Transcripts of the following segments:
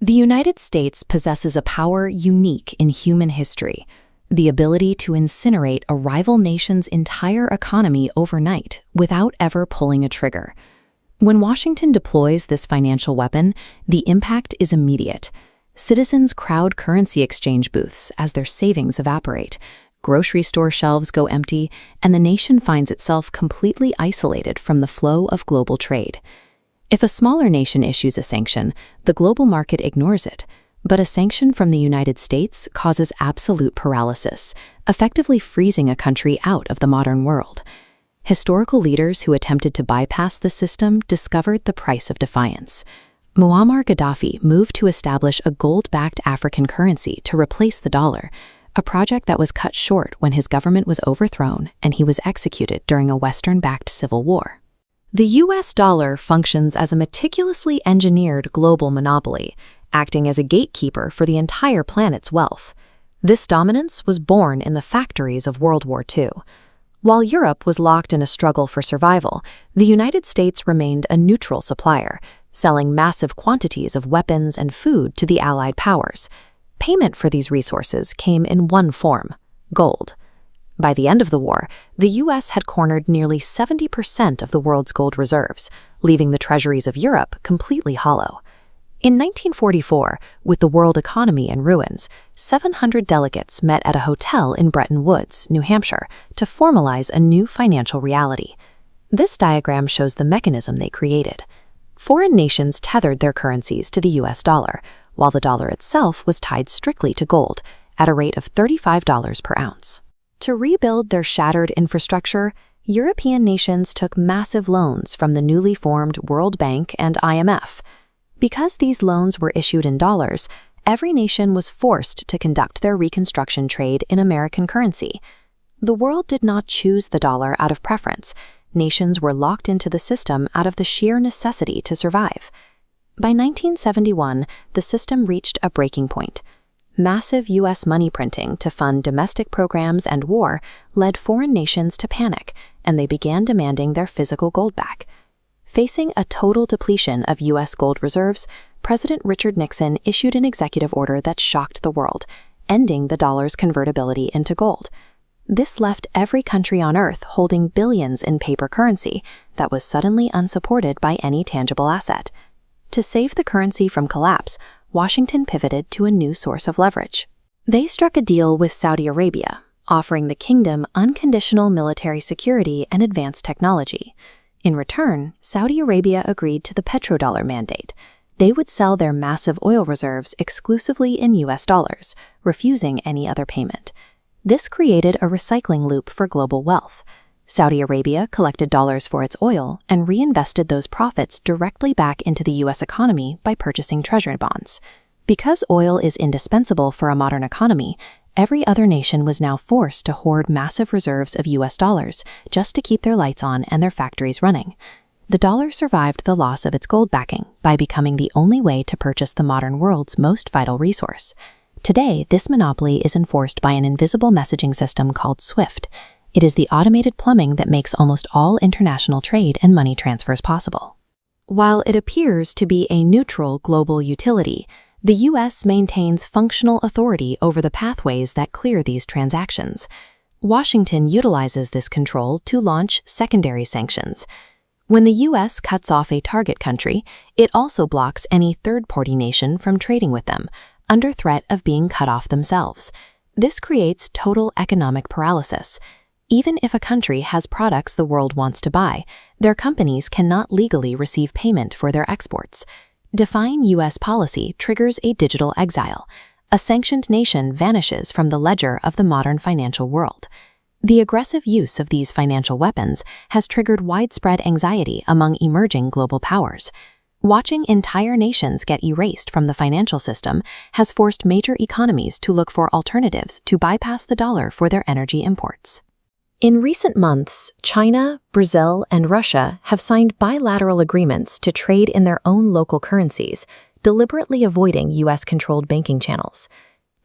The United States possesses a power unique in human history, the ability to incinerate a rival nation's entire economy overnight without ever pulling a trigger. When Washington deploys this financial weapon, the impact is immediate. Citizens crowd currency exchange booths as their savings evaporate, grocery store shelves go empty, and the nation finds itself completely isolated from the flow of global trade. If a smaller nation issues a sanction, the global market ignores it. But a sanction from the United States causes absolute paralysis, effectively freezing a country out of the modern world. Historical leaders who attempted to bypass the system discovered the price of defiance. Muammar Gaddafi moved to establish a gold-backed African currency to replace the dollar, a project that was cut short when his government was overthrown and he was executed during a Western-backed civil war. The US dollar functions as a meticulously engineered global monopoly, acting as a gatekeeper for the entire planet's wealth. This dominance was born in the factories of World War II. While Europe was locked in a struggle for survival, the United States remained a neutral supplier, selling massive quantities of weapons and food to the Allied powers. Payment for these resources came in one form: gold. By the end of the war, the U.S. had cornered nearly 70% of the world's gold reserves, leaving the treasuries of Europe completely hollow. In 1944, with the world economy in ruins, 700 delegates met at a hotel in Bretton Woods, New Hampshire, to formalize a new financial reality. This diagram shows the mechanism they created. Foreign nations tethered their currencies to the US dollar, while the dollar itself was tied strictly to gold, at a rate of $35 per ounce. To rebuild their shattered infrastructure, European nations took massive loans from the newly formed World Bank and IMF. Because these loans were issued in dollars, every nation was forced to conduct their reconstruction trade in American currency. The world did not choose the dollar out of preference. Nations were locked into the system out of the sheer necessity to survive. By 1971, the system reached a breaking point. Massive U.S. money printing to fund domestic programs and war led foreign nations to panic, and they began demanding their physical gold back. Facing a total depletion of U.S. gold reserves, President Richard Nixon issued an executive order that shocked the world, ending the dollar's convertibility into gold. This left every country on Earth holding billions in paper currency that was suddenly unsupported by any tangible asset. To save the currency from collapse, Washington pivoted to a new source of leverage. They struck a deal with Saudi Arabia, offering the kingdom unconditional military security and advanced technology. In return, Saudi Arabia agreed to the Petrodollar mandate. They would sell their massive oil reserves exclusively in US dollars, refusing any other payment. This created a recycling loop for global wealth. Saudi Arabia collected dollars for its oil and reinvested those profits directly back into the US economy by purchasing treasury bonds. Because oil is indispensable for a modern economy, every other nation was now forced to hoard massive reserves of US dollars just to keep their lights on and their factories running. The dollar survived the loss of its gold backing by becoming the only way to purchase the modern world's most vital resource. Today, this monopoly is enforced by an invisible messaging system called SWIFT. It is the automated plumbing that makes almost all international trade and money transfers possible. While it appears to be a neutral global utility, the U.S. maintains functional authority over the pathways that clear these transactions. Washington utilizes this control to launch secondary sanctions. When the U.S. cuts off a target country, it also blocks any third-party nation from trading with them, under threat of being cut off themselves. This creates total economic paralysis. Even if a country has products the world wants to buy, their companies cannot legally receive payment for their exports. Defying U.S. policy triggers a digital exile. A sanctioned nation vanishes from the ledger of the modern financial world. The aggressive use of these financial weapons has triggered widespread anxiety among emerging global powers. Watching entire nations get erased from the financial system has forced major economies to look for alternatives to bypass the dollar for their energy imports. In recent months, China, Brazil, and Russia have signed bilateral agreements to trade in their own local currencies, deliberately avoiding U.S.-controlled banking channels.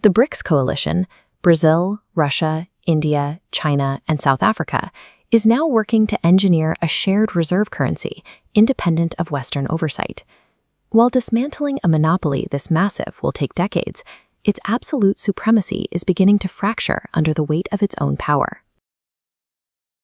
The BRICS coalition, Brazil, Russia, India, China, and South Africa, is now working to engineer a shared reserve currency independent of Western oversight. While dismantling a monopoly this massive will take decades, its absolute supremacy is beginning to fracture under the weight of its own power.